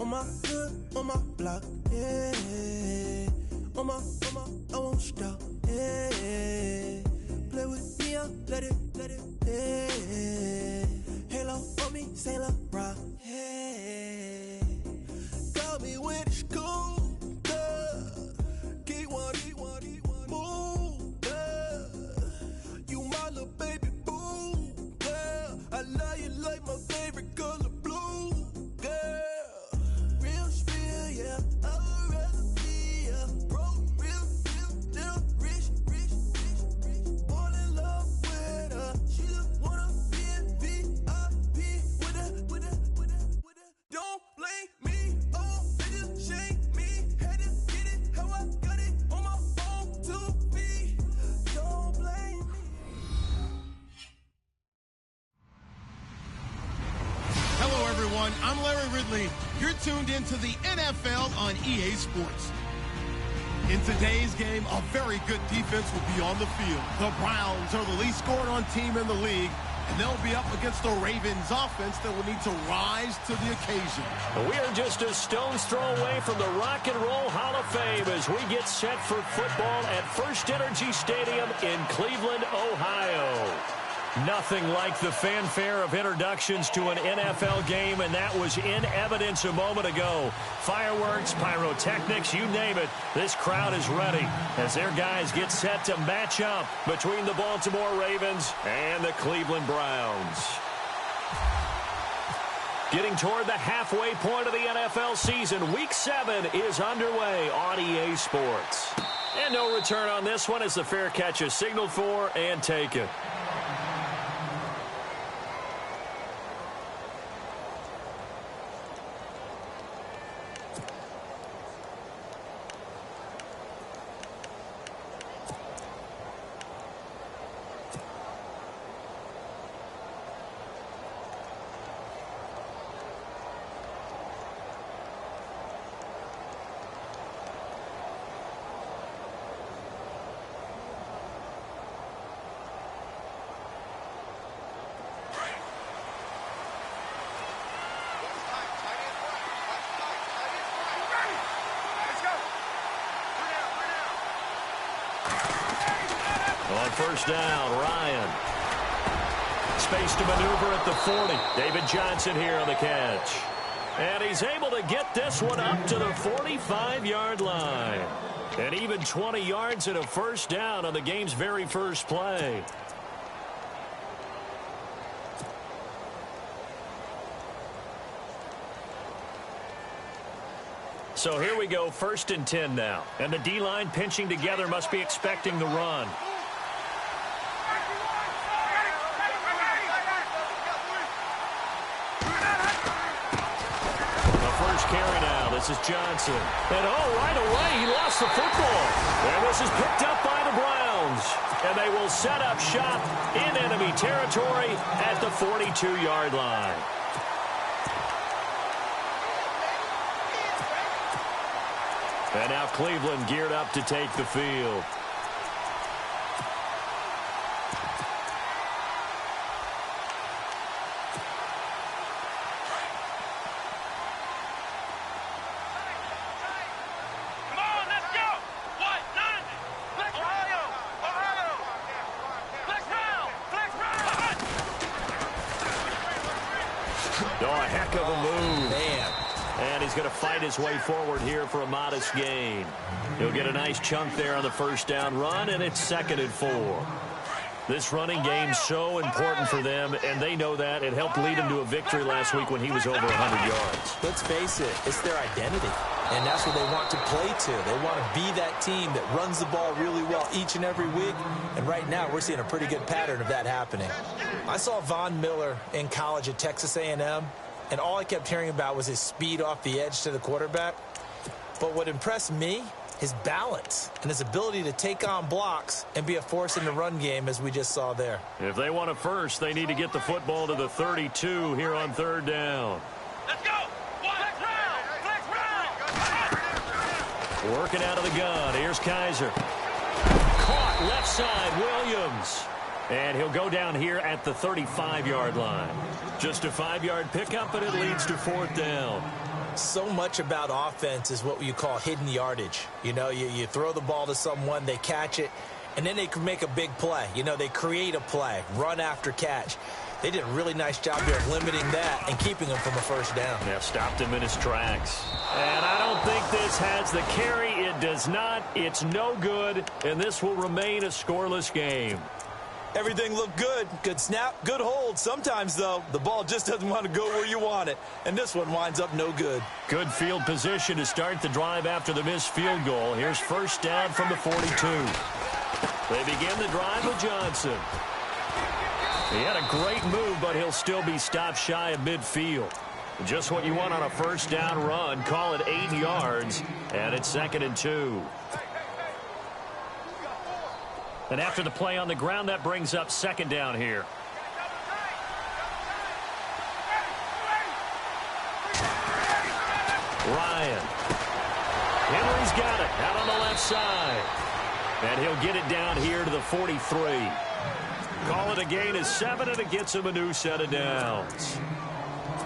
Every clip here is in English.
On my hood, on my block, yeah. On my, I won't stop, yeah. Play with me, I'll let it, yeah. Halo on me, Saint Laurent, yeah. Got me when it's cool, yeah. Keep one, move, yeah. You my little baby boo, yeah. I love you like my favorite color blue, yeah. Real spill, yeah. I'd rather be a broke, real, still rich. Fall in love with her. She just wanna be in VIP with her. Don't blame me, oh, they just shame me. Had to get it how I got it on my own 2 feet. Don't blame me. Hello, everyone. I'm Larry Ridley. You're tuned into the NFL on EA Sports. In today's game, a very good defense will be on the field. The Browns are the least scored on team in the league, and they'll be up against the Ravens offense that will need to rise to the occasion. We are just a stone's throw away from the Rock and Roll Hall of Fame as we get set for football at First Energy Stadium in Cleveland, Ohio. Nothing like the fanfare of introductions to an NFL game, and that was in evidence a moment ago. Fireworks, pyrotechnics, you name it. This crowd is ready as their guys get set to match up between the Baltimore Ravens and the Cleveland Browns. Getting toward the halfway point of the NFL season, Week 7 is underway on EA Sports. And no return on this one as the fair catch is signaled for and taken. On first down, Ryan. Space to maneuver at the 40. David Johnson here on the catch. And he's able to get this one up to the 45-yard line. And even 20 yards and a first down on the game's very first play. So here we go, 1st and 10 now. And the D-line pinching together must be expecting the run. Carry now. This is Johnson. And right away, he lost the football. And this is picked up by the Browns. And they will set up shop in enemy territory at the 42-yard line. And now Cleveland geared up to take the field. A heck of a move. Man. And he's going to fight his way forward here for a modest gain. He'll get a nice chunk there on the first down run, and it's 2nd and 4. This running game's so important for them, and they know that. It helped lead him to a victory last week when he was over 100 yards. Let's face it, it's their identity, and that's what they want to play to. They want to be that team that runs the ball really well each and every week, and right now we're seeing a pretty good pattern of that happening. I saw Von Miller in college at Texas A&M, and all I kept hearing about was his speed off the edge to the quarterback. But what impressed me, his balance and his ability to take on blocks and be a force in the run game, as we just saw there. If they want a first, they need to get the football to the 32 here on 3rd down. Let's go! Flex round! Working out of the gun. Here's Kaiser. Caught left side, Williams. And he'll go down here at the 35-yard line. Just a 5-yard pickup, and it leads to 4th down. So much about offense is what you call hidden yardage. You know, you throw the ball to someone, they catch it, and then they can make a big play. You know, they create a play, run after catch. They did a really nice job here of limiting that and keeping him from a 1st down. Yeah, stopped him in his tracks. And I don't think this has the carry. It does not. It's no good, and this will remain a scoreless game. Everything looked good. Good snap, good hold. Sometimes, though, the ball just doesn't want to go where you want it. And this one winds up no good. Good field position to start the drive after the missed field goal. Here's 1st down from the 42. They begin the drive with Johnson. He had a great move, but he'll still be stopped shy of midfield. Just what you want on a 1st down run. Call it 8 yards, and it's 2nd and 2. And after the play on the ground, that brings up 2nd down here. Ryan. Henry's got it out on the left side. And he'll get it down here to the 43. Call it a gain of 7, and it gets him a new set of downs.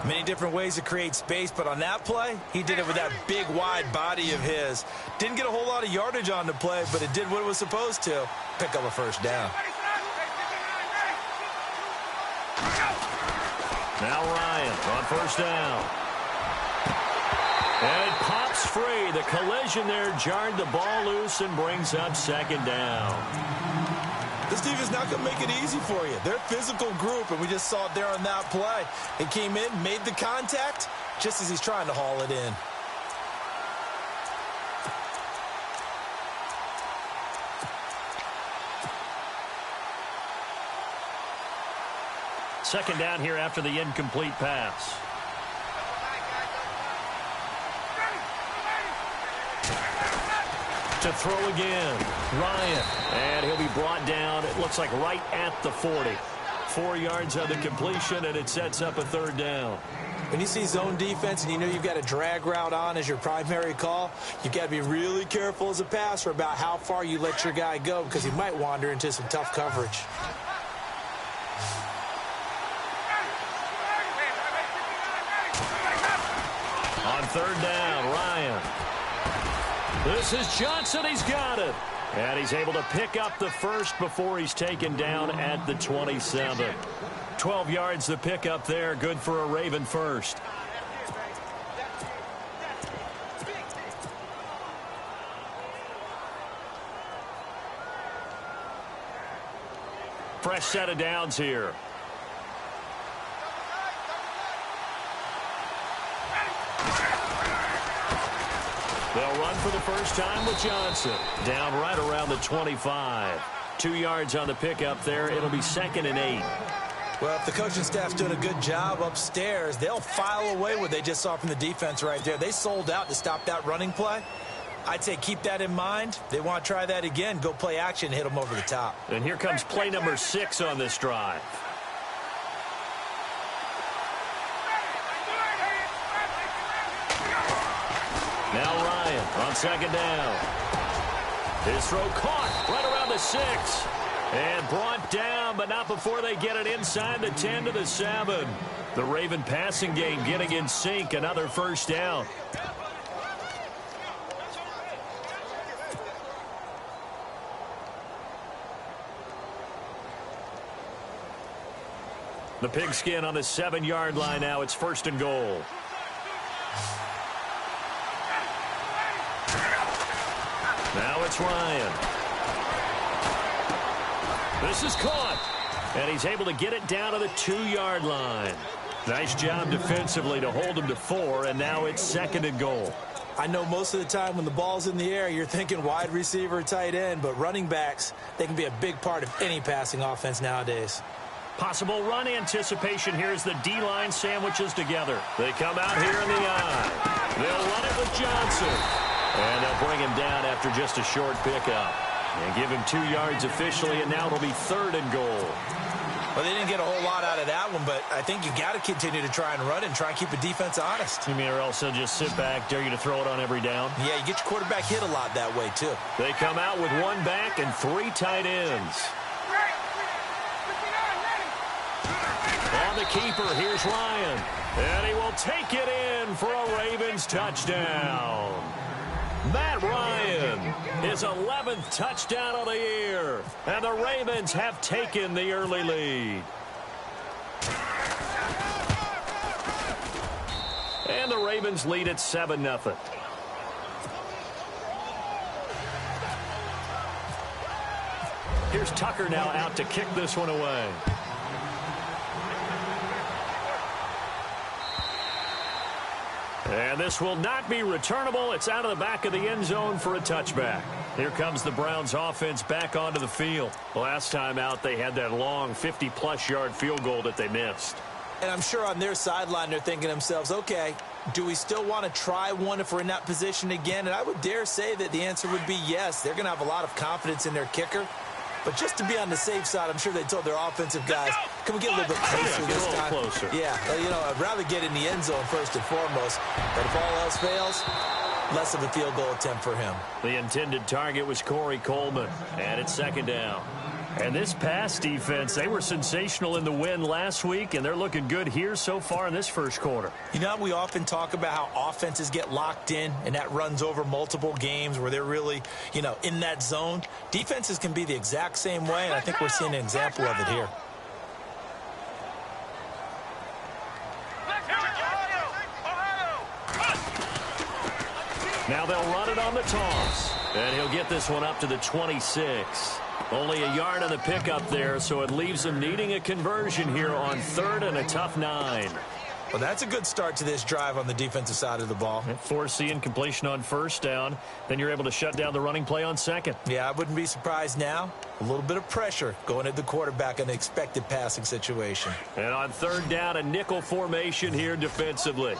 Many different ways to create space, but on that play, he did it with that big, wide body of his. Didn't get a whole lot of yardage on the play, but it did what it was supposed to. Pick up a 1st down. Now Ryan on 1st down. And it pops free. The collision there jarred the ball loose and brings up 2nd down. This team is not going to make it easy for you. They're a physical group, and we just saw it there on that play. He came in, made the contact, just as he's trying to haul it in. Second down here after the incomplete pass. To throw again, Ryan. And he'll be brought down, it looks like right at the 40. 4 yards on the completion, and it sets up a 3rd down. When you see zone defense and you know you've got a drag route on as your primary call, you've got to be really careful as a passer about how far you let your guy go because he might wander into some tough coverage. On 3rd down, Ryan. This is Johnson. He's got it. And he's able to pick up the 1st before he's taken down at the 27. 12 yards the pickup there. Good for a Raven 1st. Fresh set of downs here. They'll run for the 1st time with Johnson. Down right around the 25. 2 yards on the pickup there. It'll be 2nd and 8. Well, if the coaching staff's doing a good job upstairs, they'll file away what they just saw from the defense right there. They sold out to stop that running play. I'd say keep that in mind. They want to try that again. Go play action, hit them over the top. And here comes play number 6 on this drive. Now Ryan on 2nd down. His throw caught right around the 6. And brought down, but not before they get it inside the 10 to the 7. The Raven passing game getting in sync. Another 1st down. The pigskin on the 7-yard line now. It's 1st and goal. Now it's Ryan. This is caught. And he's able to get it down to the 2-yard line. Nice job defensively to hold him to 4, and now it's 2nd and goal. I know most of the time when the ball's in the air, you're thinking wide receiver, tight end, but running backs, they can be a big part of any passing offense nowadays. Possible run anticipation here as the D-line sandwiches together. They come out here in the eye. They'll run it with Johnson. And they'll bring him down after just a short pickup. And give him 2 yards officially, and now it'll be 3rd and goal. Well, they didn't get a whole lot out of that one, but I think you got to continue to try and run and try and keep the defense honest. You mean or else they'll just sit back, dare you to throw it on every down? Yeah, you get your quarterback hit a lot that way, too. They come out with 1 back and 3 tight ends. the keeper. Here's Ryan. And he will take it in for a Ravens touchdown. Matt Ryan, his 11th touchdown of the year. And the Ravens have taken the early lead. And the Ravens lead at 7-0. Here's Tucker now out to kick this one away. And this will not be returnable. It's out of the back of the end zone for a touchback. Here comes the Browns offense back onto the field. Last time out, they had that long 50-plus yard field goal that they missed. And I'm sure on their sideline, they're thinking to themselves, okay, do we still want to try one if we're in that position again? And I would dare say that the answer would be yes. They're going to have a lot of confidence in their kicker. But just to be on the safe side, I'm sure they told their offensive guys, can we get a little bit closer this time? Closer. Yeah, I'd rather get in the end zone first and foremost. But if all else fails, less of a field goal attempt for him. The intended target was Corey Coleman, and it's 2nd down. And this pass defense, they were sensational in the win last week, and they're looking good here so far in this first quarter. You know, we often talk about how offenses get locked in, and that runs over multiple games where they're really, in that zone. Defenses can be the exact same way, and I think we're seeing an example of it here. Now they'll run it on the toss, and he'll get this one up to the 26. Only a yard on the pickup there, so it leaves them needing a conversion here on 3rd and a tough 9. Well, that's a good start to this drive on the defensive side of the ball. Force the incompletion on 1st down. Then you're able to shut down the running play on 2nd. Yeah, I wouldn't be surprised now. A little bit of pressure going at the quarterback in an expected passing situation. And on 3rd down, a nickel formation here defensively.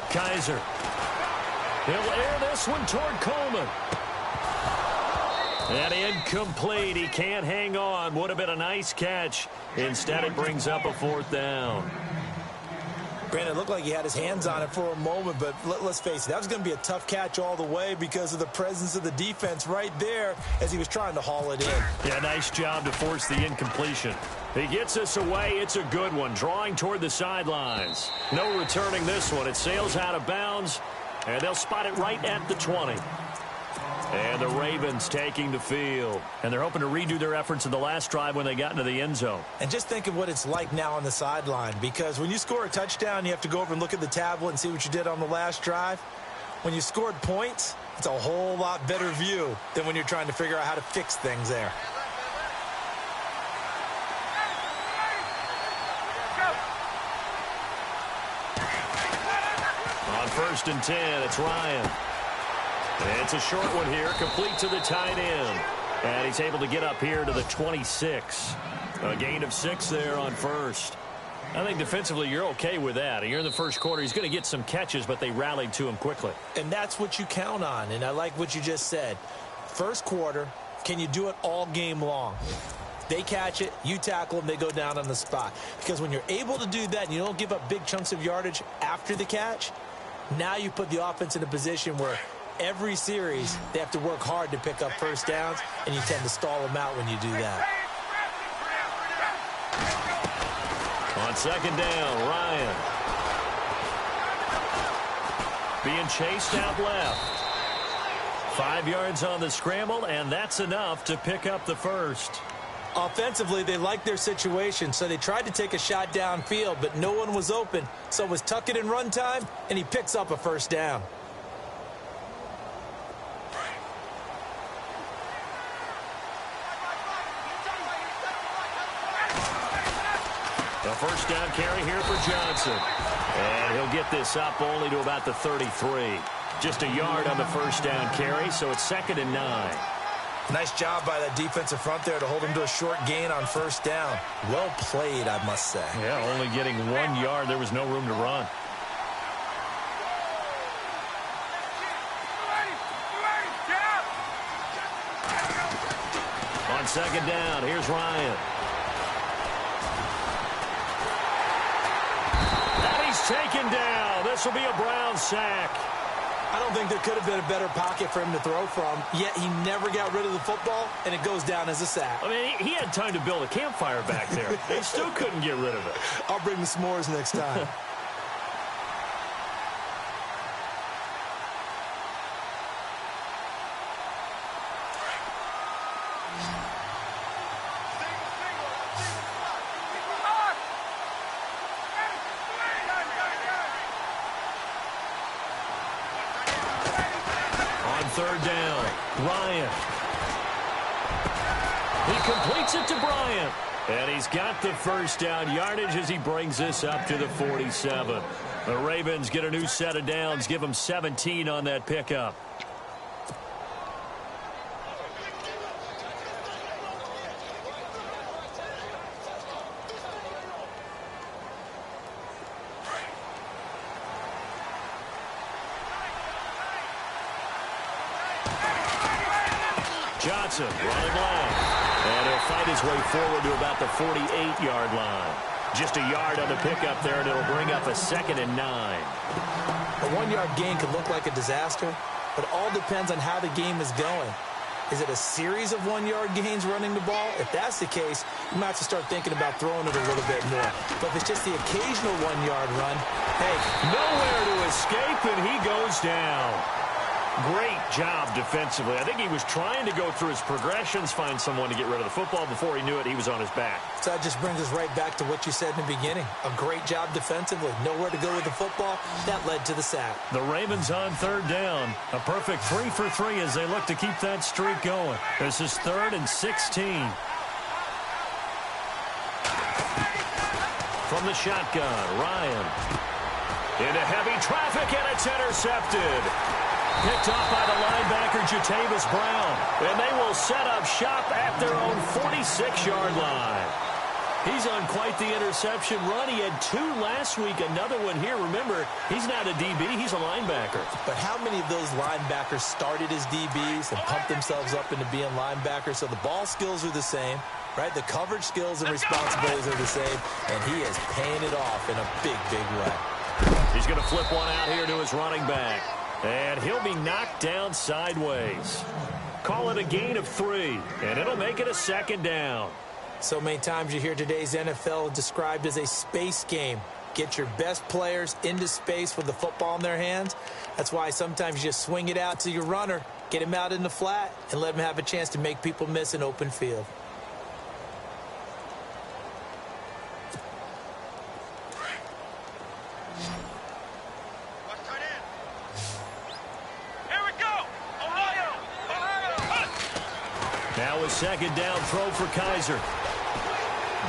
Kaiser. He'll air this one toward Coleman. And incomplete. He can't hang on. Would have been a nice catch. Instead, it brings up a 4th down. Brandon, it looked like he had his hands on it for a moment, but let's face it, that was going to be a tough catch all the way because of the presence of the defense right there as he was trying to haul it in. Yeah, nice job to force the incompletion. He gets this away. It's a good one. Drawing toward the sidelines. No returning this one. It sails out of bounds, and they'll spot it right at the 20. And the Ravens taking the field. And they're hoping to redo their efforts in the last drive when they got into the end zone. And just think of what it's like now on the sideline, because when you score a touchdown, you have to go over and look at the tablet and see what you did on the last drive. When you scored points, it's a whole lot better view than when you're trying to figure out how to fix things there. On 1st and 10, it's Ryan. It's a short one here, complete to the tight end. And he's able to get up here to the 26. A gain of 6 there on 1st. I think defensively you're okay with that. You're in the first quarter. He's going to get some catches, but they rallied to him quickly. And that's what you count on, and I like what you just said. First quarter, can you do it all game long? They catch it, you tackle them, they go down on the spot. Because when you're able to do that and you don't give up big chunks of yardage after the catch, now you put the offense in a position where every series they have to work hard to pick up 1st downs, and you tend to stall them out when you do that. On 2nd down, Ryan. Being chased out left. 5 yards on the scramble, and that's enough to pick up the 1st. Offensively, they liked their situation, so they tried to take a shot downfield, but no one was open. So it was tuck it in run time, and he picks up a 1st down. The 1st down carry here for Johnson. And he'll get this up only to about the 33. Just a yard on the 1st down carry, so it's 2nd and 9. Nice job by that defensive front there to hold him to a short gain on 1st down. Well played, I must say. Yeah, only getting 1 yard. There was no room to run. On 2nd down, here's Ryan. taken down. This will be a Brown sack. I don't think there could have been a better pocket for him to throw from, yet he never got rid of the football, and it goes down as a sack. I mean, he had time to build a campfire back there. He still couldn't get rid of it. I'll bring the s'mores next time. Third down, Bryant. He completes it to Bryant. And he's got the first down yardage as he brings this up to the 47. The Ravens get a new set of downs, give them 17 on that pickup. Johnson running long. And he'll fight his way forward to about the 48-yard line. Just a yard on the pickup there, and it'll bring up a 2nd and 9. A 1-yard gain could look like a disaster, but it all depends on how the game is going. Is it a series of 1-yard gains running the ball? If that's the case, you might have to start thinking about throwing it a little bit more. But if it's just the occasional 1-yard run, hey, nowhere to escape, and he goes down. Great job defensively. I think he was trying to go through his progressions, find someone to get rid of the football. Before he knew it, he was on his back. So that just brings us right back to what you said in the beginning. A great job defensively. Nowhere to go with the football. That led to the sack. The Ravens on third down. A perfect 3 for 3 as they look to keep that streak going. This is 3rd and 16. From the shotgun, Ryan. Into heavy traffic, and it's intercepted. Picked off by the linebacker, Jatavis Brown. And they will set up shop at their own 46-yard line. He's on quite the interception run. He had 2 last week, another one here. Remember, he's not a DB, he's a linebacker. But how many of those linebackers started as DBs and pumped themselves up into being linebackers? So the ball skills are the same, right? The coverage skills and responsibilities are the same. And he is paying it off in a big, big way. He's going to flip one out here to his running back. And he'll be knocked down sideways. Call it a gain of 3, and it'll make it a 2nd down. So many times you hear today's NFL described as a space game. Get your best players into space with the football in their hands. That's why sometimes you just swing it out to your runner, get him out in the flat, and let him have a chance to make people miss an open field. Now a 2nd down throw for Kaiser.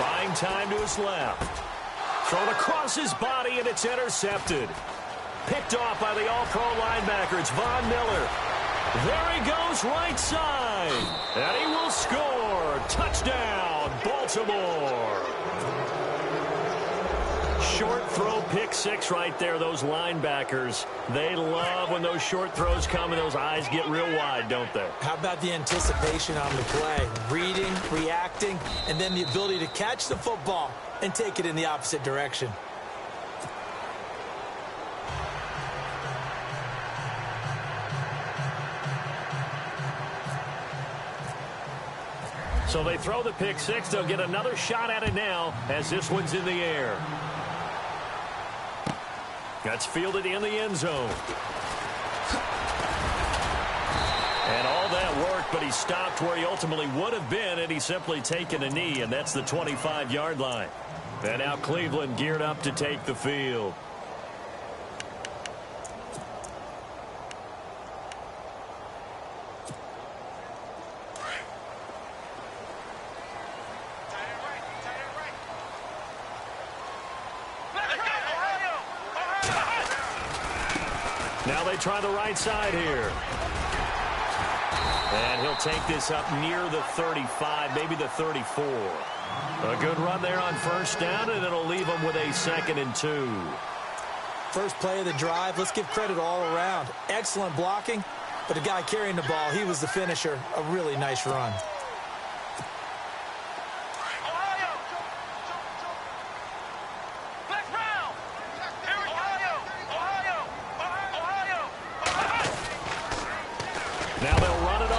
Buying time to his left. Thrown across his body, and it's intercepted. Picked off by the all-pro linebacker. It's Von Miller. There he goes, right side. And he will score. Touchdown, Baltimore. Short throw, pick 6 right there. Those linebackers, they love when those short throws come and those eyes get real wide, don't they? How about the anticipation on the play? Reading, reacting, and then the ability to catch the football and take it in the opposite direction. So they throw the pick 6. They'll get another shot at it now as this one's in the air. That's fielded in the end zone. And all that work, but he stopped where he ultimately would have been, and he's simply taken a knee, and that's the 25-yard line. And now Cleveland geared up to take the field. Now they try the right side here. And he'll take this up near the 35, maybe the 34. A good run there on first down, and it'll leave him with a 2nd and 2. First play of the drive, let's give credit all around. Excellent blocking, but the guy carrying the ball, he was the finisher. A really nice run.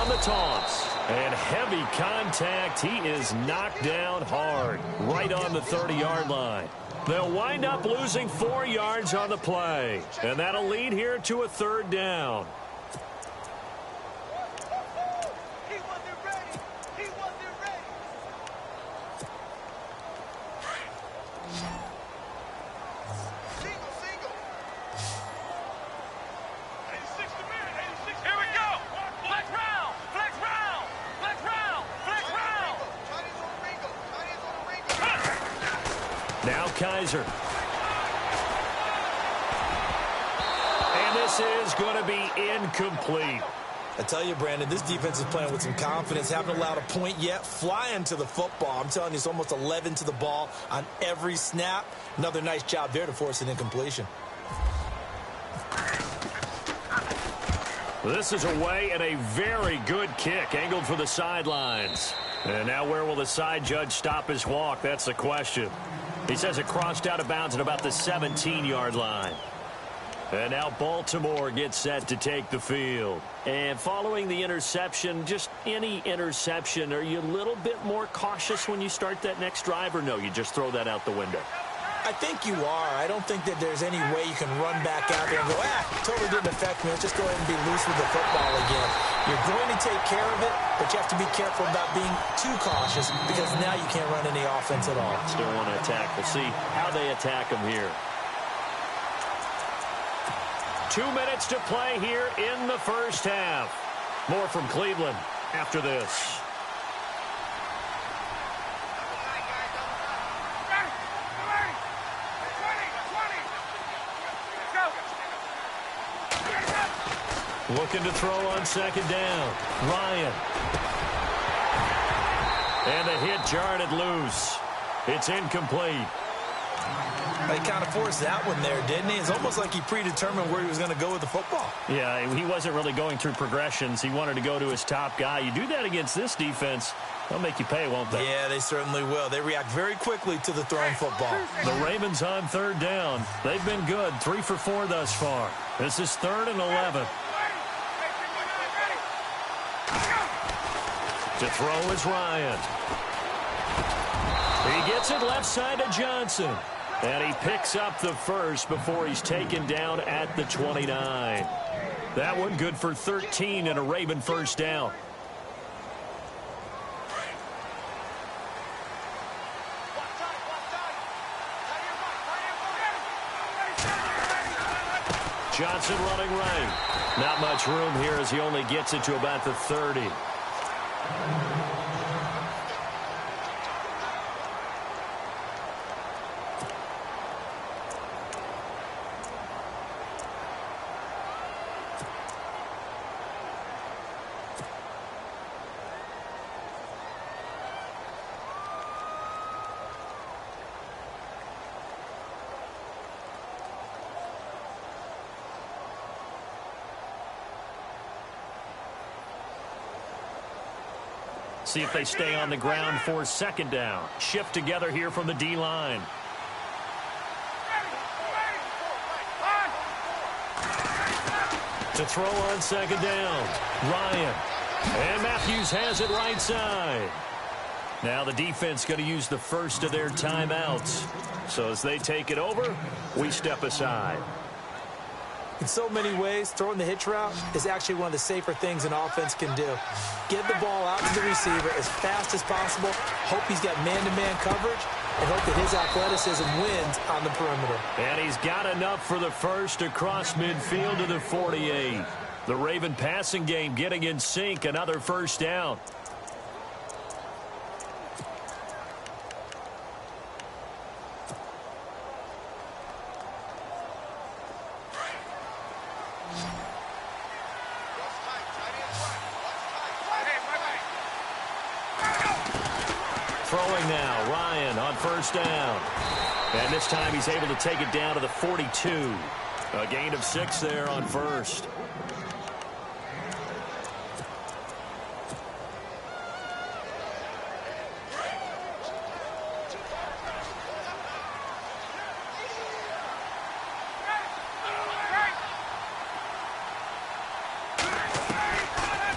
on the taunts. And heavy contact. He is knocked down hard, right on the 30-yard line. They'll wind up losing 4 yards on the play. And that'll lead here to a 3rd down. Now Kaiser. And this is going to be incomplete. I tell you, Brandon, this defense is playing with some confidence. Haven't allowed a point yet. Flying to the football. I'm telling you, it's almost 11 to the ball on every snap. Another nice job there to force an incompletion. This is away and a very good kick, angled for the sidelines. And now where will the side judge stop his walk? That's the question. He says it crossed out of bounds at about the 17-yard line. And now Baltimore gets set to take the field. And following the interception, just any interception, are you a little bit more cautious when you start that next drive, or no, you just throw that out the window? I think you are. I don't think that there's any way you can run back out there and go, totally didn't affect me. Let's just go ahead and be loose with the football again. You're going to take care of it, but you have to be careful about being too cautious because now you can't run any offense at all. Still want to attack. We'll see how they attack them here. 2 minutes to play here in the first half. More from Cleveland after this. Looking to throw on 2nd down. Ryan. And the hit jarred it loose. It's incomplete. He kind of forced that one there, didn't he? It's almost like he predetermined where he was going to go with the football. Yeah, he wasn't really going through progressions. He wanted to go to his top guy. You do that against this defense, they'll make you pay, won't they? Yeah, they certainly will. They react very quickly to the thrown football. The Ravens on 3rd down. They've been good, 3 for 4 thus far. This is 3rd and 11. To throw is Ryan. He gets it left side to Johnson. And he picks up the first before he's taken down at the 29. That one good for 13 and a Raven first down. Johnson running right. Not much room here as he only gets it to about the 30. See if they stay on the ground for 2nd down. Shift together here from the D-line. To throw on 2nd down. Ryan. And Matthews has it right side. Now the defense going to use the first of their timeouts. So as they take it over, we step aside. In so many ways, throwing the hitch route is actually one of the safer things an offense can do. Get the ball out to the receiver as fast as possible, hope he's got man-to-man coverage, and hope that his athleticism wins on the perimeter. And he's got enough for the first across midfield to the 48. The Raven passing game getting in sync, another first down. Throwing now, Ryan on first down. And this time he's able to take it down to the 42. A gain of 6 there on first.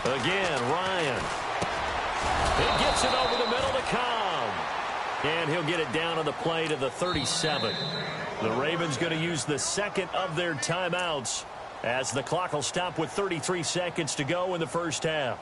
Again, Ryan. He gets it over the middle to Cobb. And he'll get it down on the play to the 37. The Ravens going to use the second of their timeouts as the clock will stop with 33 seconds to go in the first half.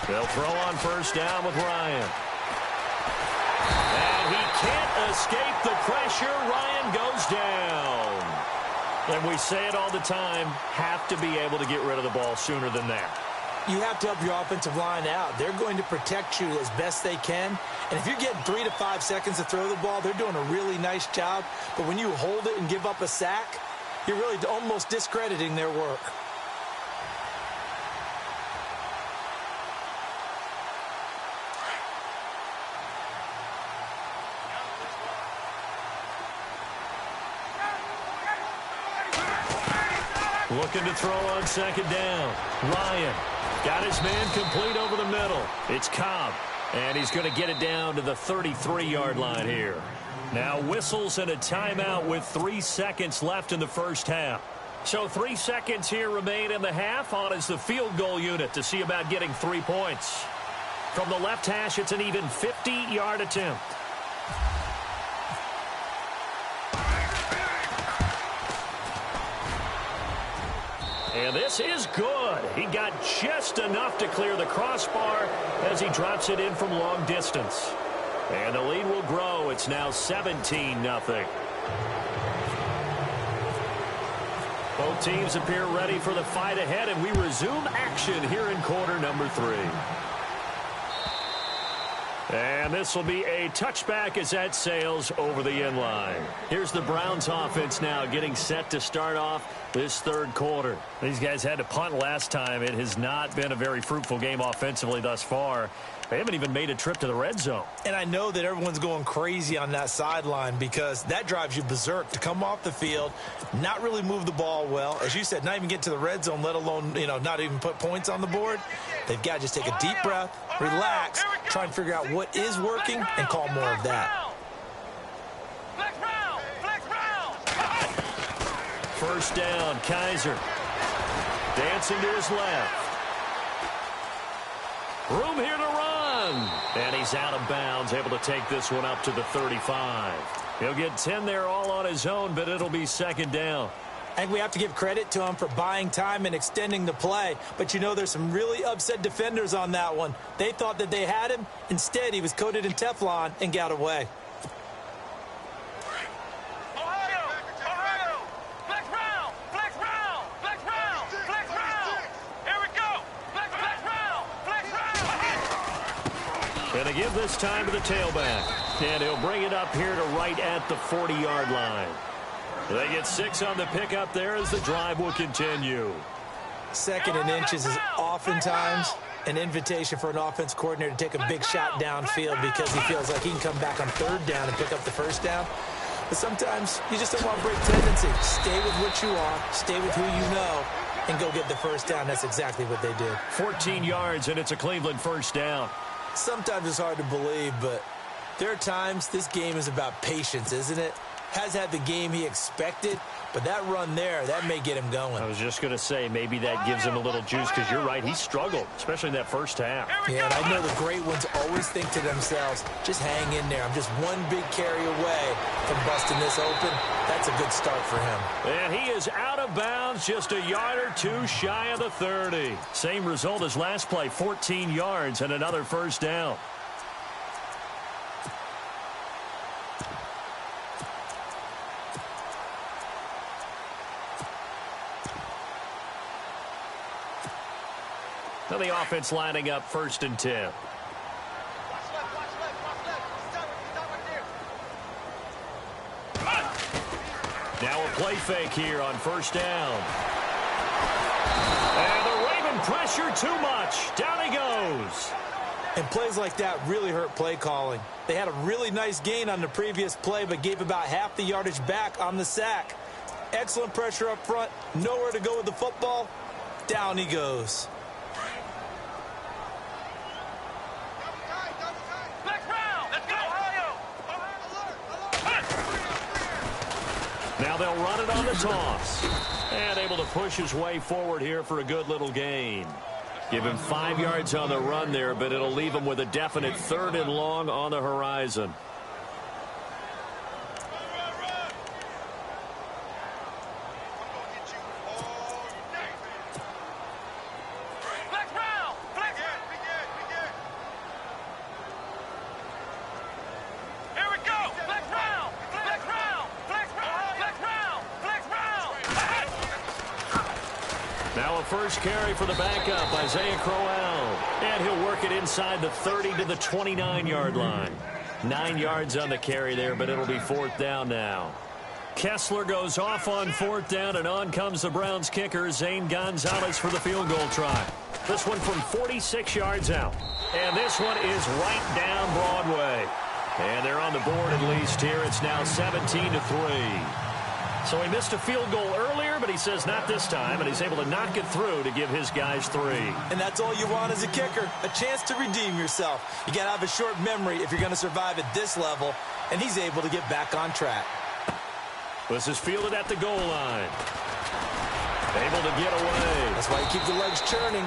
They'll throw on first down with Ryan. And he can't escape the pressure. Ryan goes down. And we say it all the time, have to be able to get rid of the ball sooner than that. You have to help your offensive line out. They're going to protect you as best they can. And if you're getting 3 to 5 seconds to throw the ball, they're doing a really nice job. But when you hold it and give up a sack, you're really almost discrediting their work. Looking to throw on second down. Ryan got his man complete over the middle. It's Cobb, and he's going to get it down to the 33-yard line here. Now whistles and a timeout with 3 seconds left in the first half. So 3 seconds here remain in the half. On is the field goal unit to see about getting 3 points. From the left hash, it's an even 50-yard attempt. And this is good. He got just enough to clear the crossbar as he drops it in from long distance. And the lead will grow. It's now 17-0. Both teams appear ready for the fight ahead, and we resume action here in quarter number 3. And this will be a touchback as that sails over the end line. Here's the Browns offense now getting set to start off this third quarter. These guys had to punt last time. It has not been a very fruitful game offensively thus far. They haven't even made a trip to the red zone. And I know that everyone's going crazy on that sideline because that drives you berserk to come off the field, not really move the ball well. As you said, not even get to the red zone, let alone, not even put points on the board. They've got to just take a deep breath, relax, try and figure out what is working and call more of that. First down, Kaiser. Dancing to his left. Room here to run. And he's out of bounds, able to take this one up to the 35. He'll get 10 there all on his own, but it'll be second down. I think we have to give credit to him for buying time and extending the play. But there's some really upset defenders on that one. They thought that they had him. Instead, he was coated in Teflon and got away. Going to give this time to the tailback. And he'll bring it up here to right at the 40-yard line. They get 6 on the pickup there as the drive will continue. Second and inches is oftentimes an invitation for an offense coordinator to take a big shot downfield because he feels like he can come back on third down and pick up the first down. But sometimes you just don't want to break tendency. Stay with what you are, stay with who you know, and go get the first down. That's exactly what they did. 14 yards, and it's a Cleveland first down. Sometimes it's hard to believe, but there are times this game is about patience, isn't it? Has had the game he expected, but that run there, that may get him going. I was just going to say, maybe that gives him a little juice because you're right, he struggled, especially in that first half. Yeah, and I know the great ones always think to themselves, just hang in there. I'm just one big carry away from busting this open. That's a good start for him. And he is out of bounds, just a yard or two shy of the 30. Same result as last play, 14 yards and another first down. Now the offense lining up 1st and 10. Now a play fake here on first down. And the Raven pressure too much. Down he goes. And plays like that really hurt play calling. They had a really nice gain on the previous play, but gave about half the yardage back on the sack. Excellent pressure up front. Nowhere to go with the football. Down he goes. Now they'll run it on the toss. And able to push his way forward here for a good little gain. Give him 5 yards on the run there, but it'll leave him with a definite 3rd and long on the horizon. First carry for the backup, Isaiah Crowell. And he'll work it inside the 30 to the 29-yard line. 9 yards on the carry there, but it'll be 4th down now. Kessler goes off on 4th down, and on comes the Browns kicker, Zane Gonzalez, for the field goal try. This one from 46 yards out. And this one is right down Broadway. And they're on the board at least here. It's now 17-3. So he missed a field goal earlier, but he says not this time, and he's able to knock it through to give his guys 3. And that's all you want as a kicker, a chance to redeem yourself. You got to have a short memory if you're going to survive at this level, and he's able to get back on track. This is fielded at the goal line. Able to get away. That's why you keep the legs churning.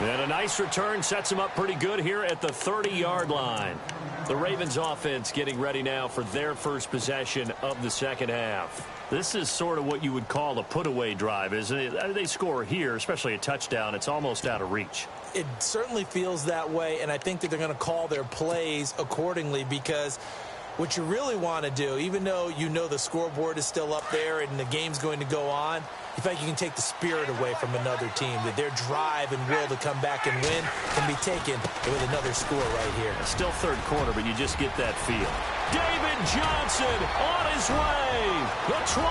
And a nice return sets him up pretty good here at the 30-yard line. The Ravens offense getting ready now for their first possession of the second half. This is sort of what you would call a put-away drive, isn't it? They score here, especially a touchdown. It's almost out of reach. It certainly feels that way, and I think that they're going to call their plays accordingly, because what you really want to do, even though you know the scoreboard is still up there and the game's going to go on, you feel like you can take the spirit away from another team, that their drive and will to come back and win can be taken with another score right here. Still third quarter, but you just get that feel. David Johnson on his way. The 20,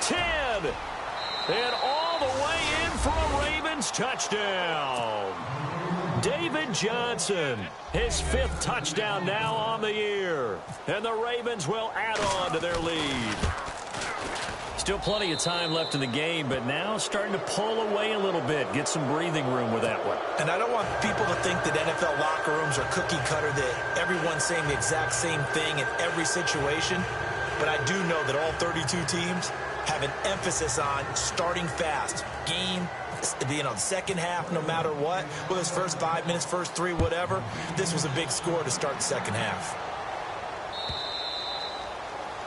10, and all the way in for a Ravens touchdown. David Johnson, his 5th touchdown now on the year. And the Ravens will add on to their lead. Still plenty of time left in the game, but now starting to pull away a little bit. Get some breathing room with that one. And I don't want people to think that NFL locker rooms are cookie cutter, that everyone's saying the exact same thing in every situation. But I do know that all 32 teams have an emphasis on starting fast. Game, the second half, no matter what. Whether it's first 5 minutes, first 3, whatever. This was a big score to start the second half.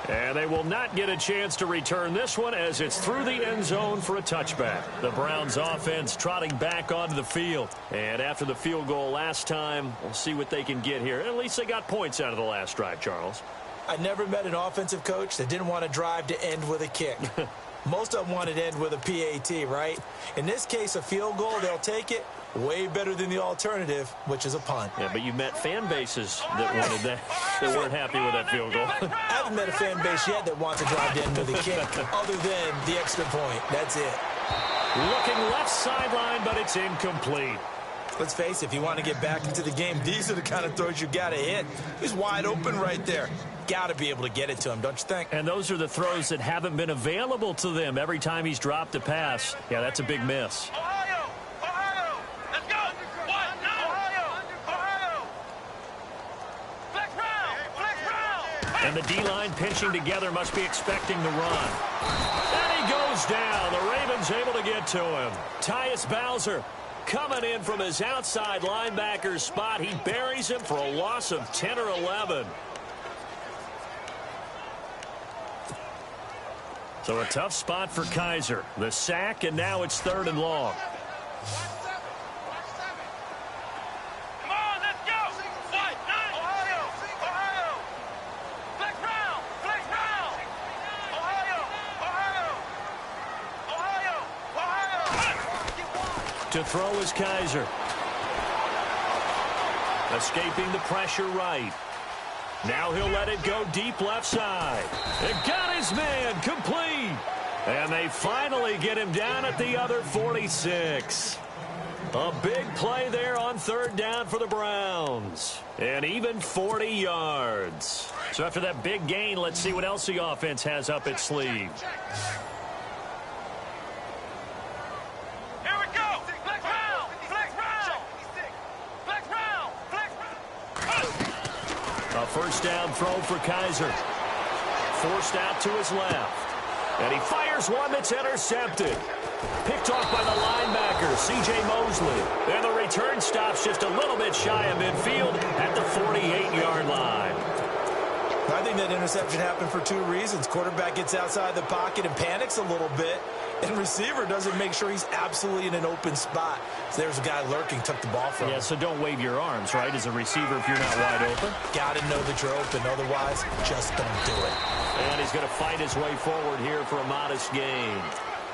And they will not get a chance to return this one as it's through the end zone for a touchback. The Browns offense trotting back onto the field. And after the field goal last time, we'll see what they can get here. At least they got points out of the last drive, Charles. I never met an offensive coach that didn't want to drive to end with a kick. Most of them wanted to end with a PAT, right? In this case, a field goal, they'll take it. Way better than the alternative, which is a punt. Yeah, but you met fan bases that wanted that, that weren't happy with that field goal. I haven't met a fan base yet that wants to drive to end with a kick, other than the extra point. That's it. Looking left sideline, but it's incomplete. Let's face it, if you want to get back into the game, these are the kind of throws you got to hit. He's wide open right there. Got to be able to get it to him, don't you think? And those are the throws that haven't been available to them every time he's dropped a pass. Yeah, that's a big miss. And the D-line pinching together must be expecting the run. And he goes down. The Ravens able to get to him. Tyus Bowser coming in from his outside linebacker spot. He buries him for a loss of 10 or 11. So a tough spot for Kaiser. The sack, and now it's 3rd and long. To throw is Kaiser. Escaping the pressure right. Now he'll let it go deep left side. It got his man complete. And they finally get him down at the other 46. A big play there on third down for the Browns. And even 40 yards. So after that big gain, let's see what else the offense has up its sleeve. Here we go. Flex round. Flex round. Flex round. Flex round. A first down throw for Kaiser. Forced out to his left. And he fires one that's intercepted. Picked off by the linebacker, C.J. Mosley. And the return stops just a little bit shy of midfield at the 48-yard line. I think that interception happened for two reasons. Quarterback gets outside the pocket and panics a little bit, and receiver doesn't make sure he's absolutely in an open spot. So there's a guy lurking, took the ball from him. Yeah, so don't wave your arms, right, as a receiver if you're not wide open. Got to know that you're open. Otherwise, just don't do it. And he's going to fight his way forward here for a modest gain.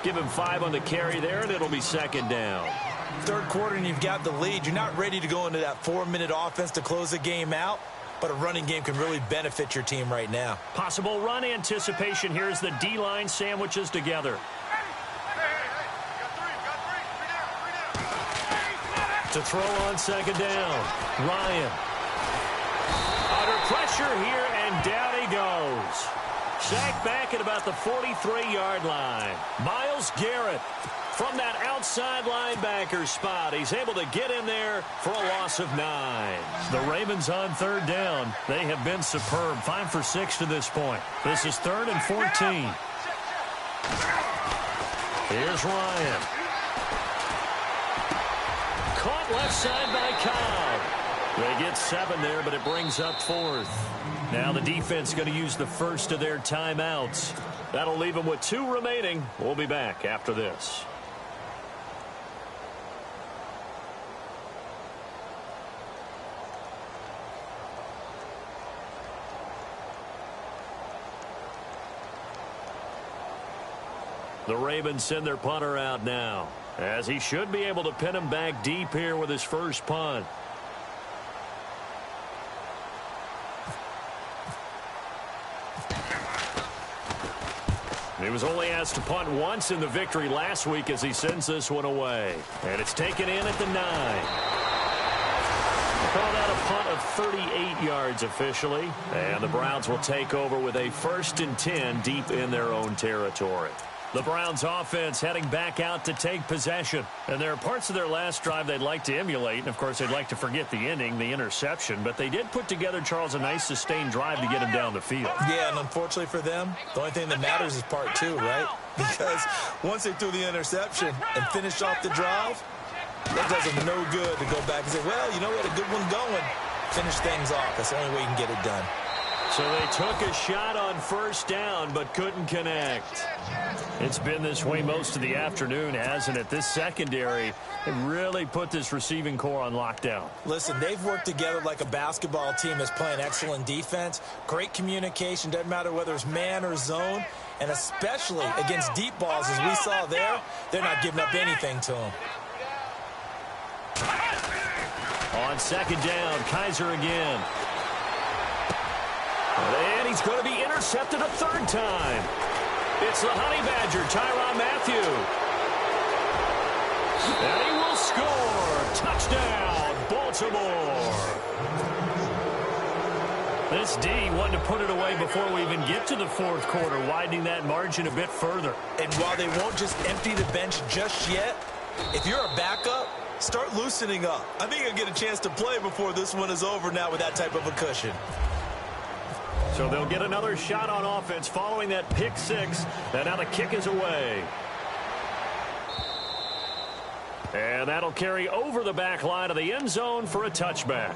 Give him 5 on the carry there, and it'll be second down. Third quarter, and you've got the lead. You're not ready to go into that 4-minute offense to close the game out, but a running game can really benefit your team right now. Possible run anticipation here as the D-line sandwiches together. To throw on second down. Ryan. Under pressure here, and down he goes. Sacked back at about the 43-yard line. Myles Garrett from that outside linebacker spot. He's able to get in there for a loss of 9. The Ravens on third down. They have been superb. 5 for 6 to this point. This is 3rd and 14. Here's Ryan. Caught left side by Cobb. They get 7 there, but it brings up 4th. Now the defense going to use the first of their timeouts. That'll leave them with 2 remaining. We'll be back after this. The Ravens send their punter out now, as he should be able to pin him back deep here with his first punt. He was only asked to punt once in the victory last week as he sends this one away. And it's taken in at the 9. Called out a punt of 38 yards officially. And the Browns will take over with a 1st and 10 deep in their own territory. The Browns offense heading back out to take possession. And there are parts of their last drive they'd like to emulate. And, of course, they'd like to forget the ending, the interception. But they did put together, Charles, a nice sustained drive to get him down the field. Yeah, and unfortunately for them, the only thing that matters is part 2, right? Because once they threw the interception and finished off the drive, that does them no good to go back and say, well, you know what, a good one going. Finish things off. That's the only way you can get it done. So they took a shot on first down but couldn't connect. It's been this way most of the afternoon, hasn't it? This secondary really put this receiving core on lockdown. Listen, they've worked together like a basketball team that's playing excellent defense. Great communication, doesn't matter whether it's man or zone. And especially against deep balls, as we saw there, they're not giving up anything to them. On second down, Kaiser again. And he's going to be intercepted a 3rd time. It's the Honey Badger, Tyrann Mathieu. And he will score. Touchdown, Baltimore. This D wanted to put it away before we even get to the 4th quarter, widening that margin a bit further. And while they won't just empty the bench just yet, if you're a backup, start loosening up. I think you'll get a chance to play before this one is over now with that type of a cushion. So they'll get another shot on offense following that pick 6. And now the kick is away. And that'll carry over the back line of the end zone for a touchback.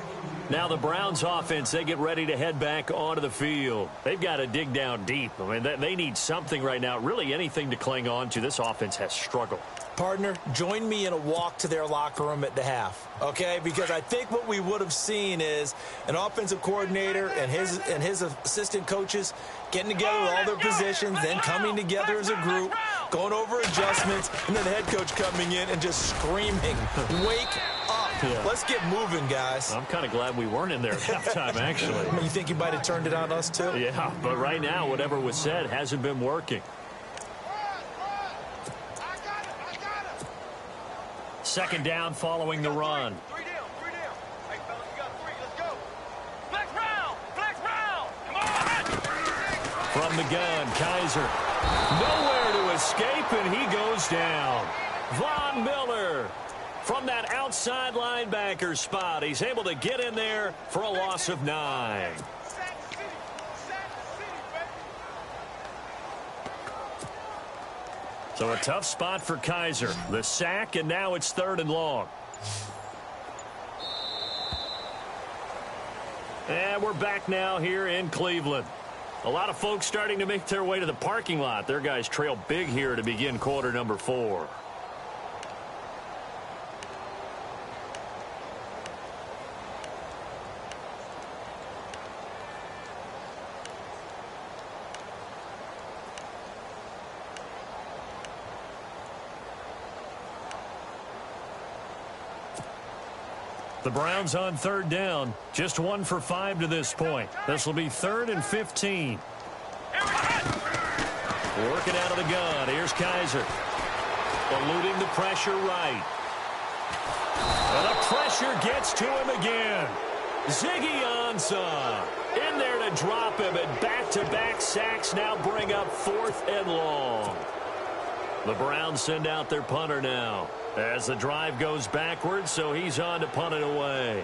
Now the Browns offense, they get ready to head back onto the field. They've got to dig down deep. I mean, they need something right now, really anything to cling on to. This offense has struggled. Partner, join me in a walk to their locker room at the half, okay? Because I think what we would have seen is an offensive coordinator and his assistant coaches getting together with all their positions, then coming together as a group, going over adjustments, and then the head coach coming in and just screaming, wake up. Yeah. Let's get moving, guys. I'm kind of glad we weren't in there at halftime, actually. You think you might have turned it on us, too? Yeah, but right now, whatever was said hasn't been working. Second down following the run. Three down. Hey, fellas, you got three. Let's go. Flex round. Come on. From the gun, Kaiser. Nowhere to escape, and he goes down. Von Miller. From that outside linebacker spot, he's able to get in there for a loss of 9. So a tough spot for Kaiser. The sack, and now it's 3rd and long. And we're back now here in Cleveland. A lot of folks starting to make their way to the parking lot. Their guys trail big here to begin quarter number 4. The Browns on 3rd down. Just 1 for 5 to this point. This will be 3rd and 15. Working out of the gun. Here's Kaiser. Eluding the pressure right. And the pressure gets to him again. Ziggy Ansah in there to drop him, and back-to-back sacks now bring up 4th and long. The Browns send out their punter now as the drive goes backwards, so he's on to punt it away.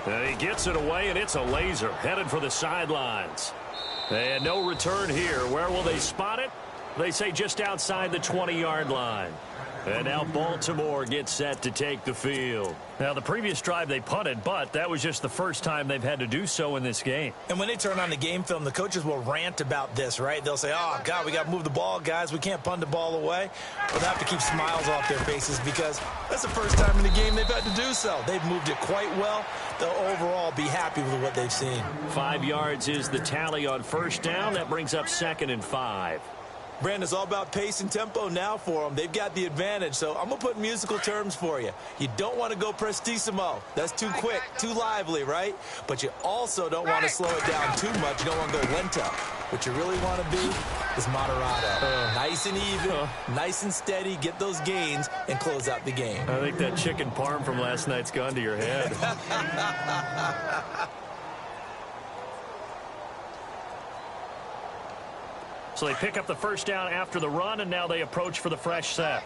And he gets it away, and it's a laser headed for the sidelines. And no return here. Where will they spot it? They say just outside the 20-yard line. And now Baltimore gets set to take the field. Now, the previous drive they punted, but that was just the first time they've had to do so in this game. And when they turn on the game film, the coaches will rant about this, right? They'll say, oh, God, we got to move the ball, guys. We can't punt the ball away. But they have to keep smiles off their faces because that's the first time in the game they've had to do so. They've moved it quite well. They'll overall be happy with what they've seen. 5 yards is the tally on 1st down. That brings up 2nd and 5. Brandon, it's all about pace and tempo now for them. They've got the advantage, so I'm going to put musical terms for you. You don't want to go prestissimo. That's too quick, too lively, right? But you also don't want to slow it down too much. You don't want to go lento. What you really want to be is moderato. Nice and even, nice and steady, get those gains, and close out the game. I think that chicken parm from last night's gone to your head. So they pick up the 1st down after the run, and now they approach for the fresh set.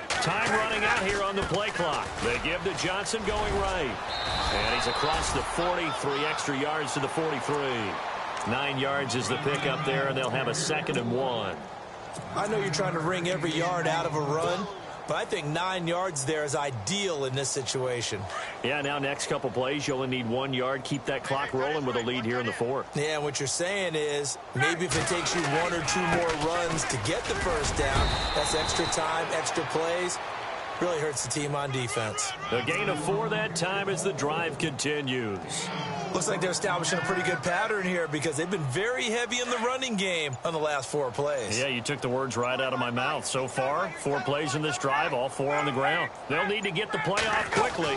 Time running out here on the play clock. They give to Johnson going right. And he's across the 40, 3 extra yards to the 43. 9 yards is the pickup there, and they'll have a 2nd and 1. I know you're trying to wring every yard out of a run, but I think 9 yards there is ideal in this situation. Yeah, now next couple plays, you only need 1 yard. Keep that clock rolling with a lead here in the 4th. Yeah, and what you're saying is maybe if it takes you 1 or 2 more runs to get the 1st down, that's extra time, extra plays. Really hurts the team on defense. A gain of 4 that time as the drive continues. Looks like they're establishing a pretty good pattern here because they've been very heavy in the running game on the last 4 plays. Yeah, you took the words right out of my mouth. So far, 4 plays in this drive, all 4 on the ground. They'll need to get the play off quickly.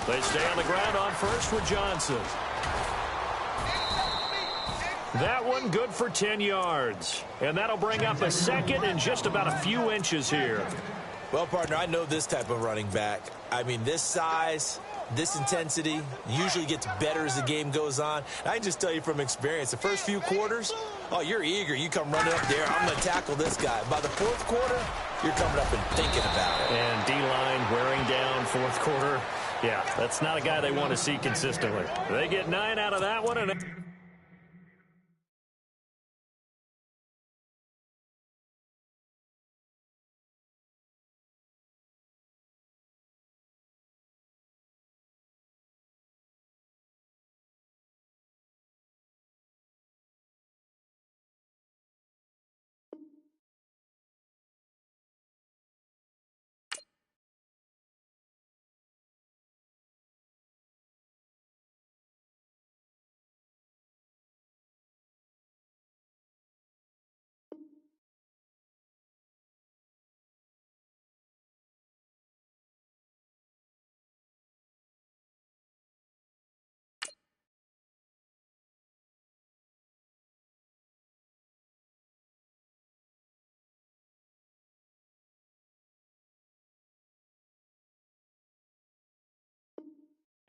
They stay on the ground on 1st with Johnson. That one good for 10 yards. And that'll bring up a 2nd and just about a few inches here. Well, partner, I know this type of running back. I mean, this size, this intensity usually gets better as the game goes on. I can just tell you from experience, the first few quarters, oh, you're eager. You come running up there. I'm going to tackle this guy. By the 4th quarter, you're coming up and thinking about it. And D-line wearing down 4th quarter. Yeah, that's not a guy they want to see consistently. They get 9 out of that one. And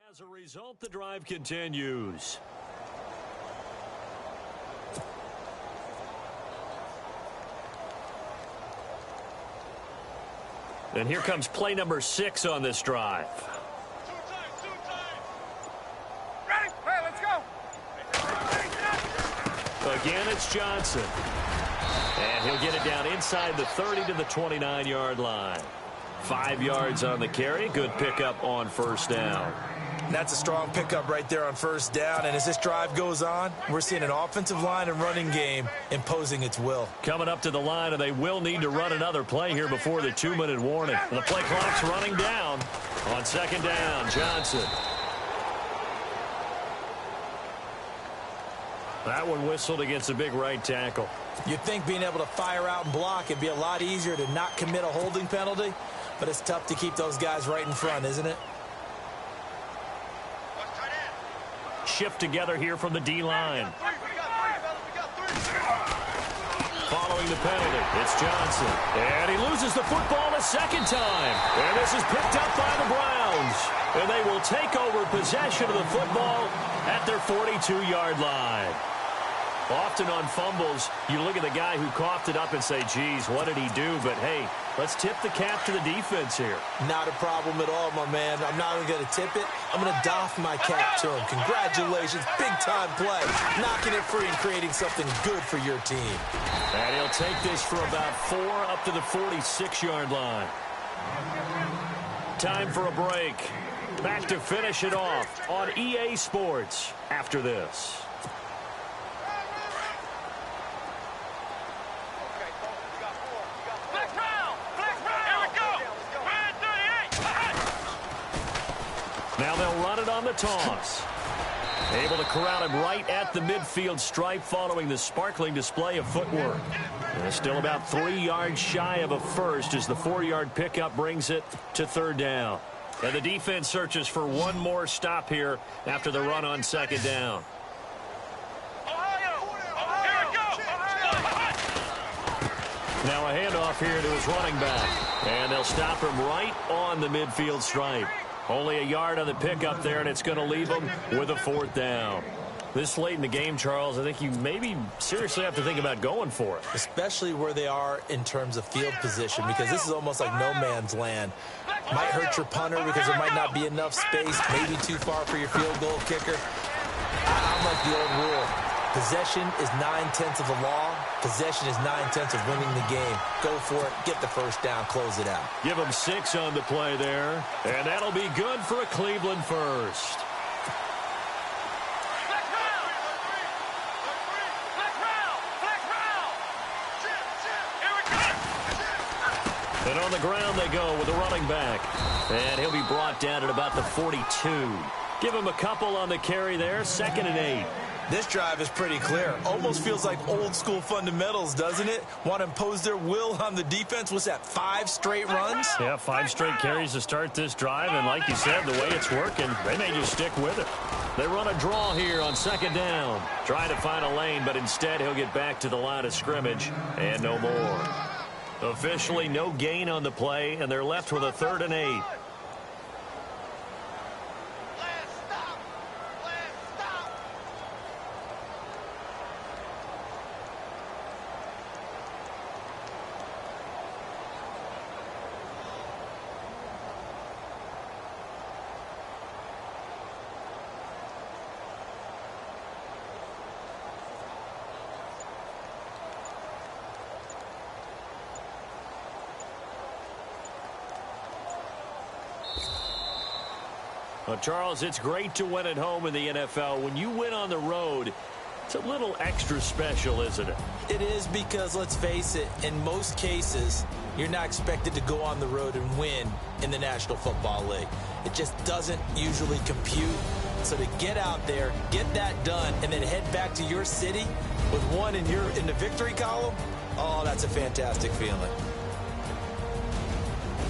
As a result, the drive continues. And here comes play number 6 on this drive. Ready? Hey, let's go. Again, it's Johnson. And he'll get it down inside the 30 to the 29-yard line. 5 yards on the carry. Good pickup on first down. That's a strong pickup right there on first down. And as this drive goes on, we're seeing an offensive line and running game imposing its will. Coming up to the line, and they will need to run another play here before the 2-minute warning. And the play clock's running down on second down. Johnson. That one whistled against a big right tackle. You'd think being able to fire out and block, it'd be a lot easier to not commit a holding penalty. But it's tough to keep those guys right in front, isn't it? Shift together here from the D-line. Following the penalty, it's Johnson. And he loses the football a second time. And this is picked up by the Browns. And they will take over possession of the football at their 42-yard line. Often on fumbles, you look at the guy who coughed it up and say, geez, what did he do? But, hey, let's tip the cap to the defense here. Not a problem at all, my man. I'm not even going to tip it. I'm going to doff my cap to him. Congratulations. Big-time play. Knocking it free and creating something good for your team. And he'll take this for about 4 up to the 46-yard line. Time for a break. Back to finish it off on EA Sports after this. Now they'll run it on the toss. Able to corral him right at the midfield stripe following the sparkling display of footwork. And still about 3 yards shy of a first as the 4-yard pickup brings it to third down. And the defense searches for one more stop here after the run on second down. Now a handoff here to his running back. And they'll stop him right on the midfield stripe. Only a yard on the pickup there, and it's going to leave them with a 4th down. This late in the game, Charles, I think you maybe seriously have to think about going for it. Especially where they are in terms of field position, because this is almost like no man's land. Might hurt your punter because there might not be enough space, maybe too far for your field goal kicker. I'm like the old rule. Possession is 9/10 of the law. Possession is 9/10 of winning the game. Go for it. Get the first down. Close it out. Give them 6 on the play there. And that'll be good for a Cleveland first. And on the ground they go with the running back. And he'll be brought down at about the 42. Give him a couple on the carry there. 2nd and 8. This drive is pretty clear. Almost feels like old school fundamentals, doesn't it? Want to impose their will on the defense. What's that, 5 straight runs? Yeah, 5 straight carries to start this drive. And like you said, the way it's working, they may just stick with it. They run a draw here on second down. Trying to find a lane, but instead he'll get back to the line of scrimmage and no more. Officially no gain on the play, and they're left with a 3rd and 8. Well, Charles, it's great to win at home in the NFL. When you win on the road, it's a little extra special, isn't it? It is, because, let's face it, in most cases, you're not expected to go on the road and win in the National Football League. It just doesn't usually compute. So to get out there, get that done, and then head back to your city with one in the victory column, oh, that's a fantastic feeling.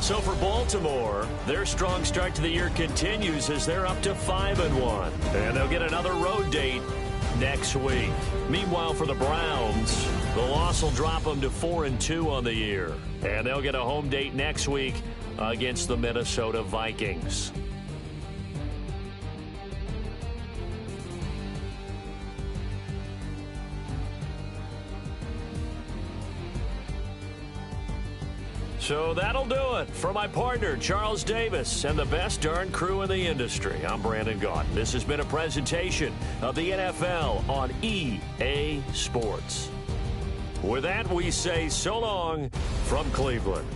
So for Baltimore, their strong start to the year continues as they're up to 5-1. And they'll get another road date next week. Meanwhile, for the Browns, the loss will drop them to 4-2 on the year. And they'll get a home date next week against the Minnesota Vikings. So that'll do it. For my partner, Charles Davis, and the best darn crew in the industry, I'm Brandon Gaudin. This has been a presentation of the NFL on EA Sports. With that, we say so long from Cleveland.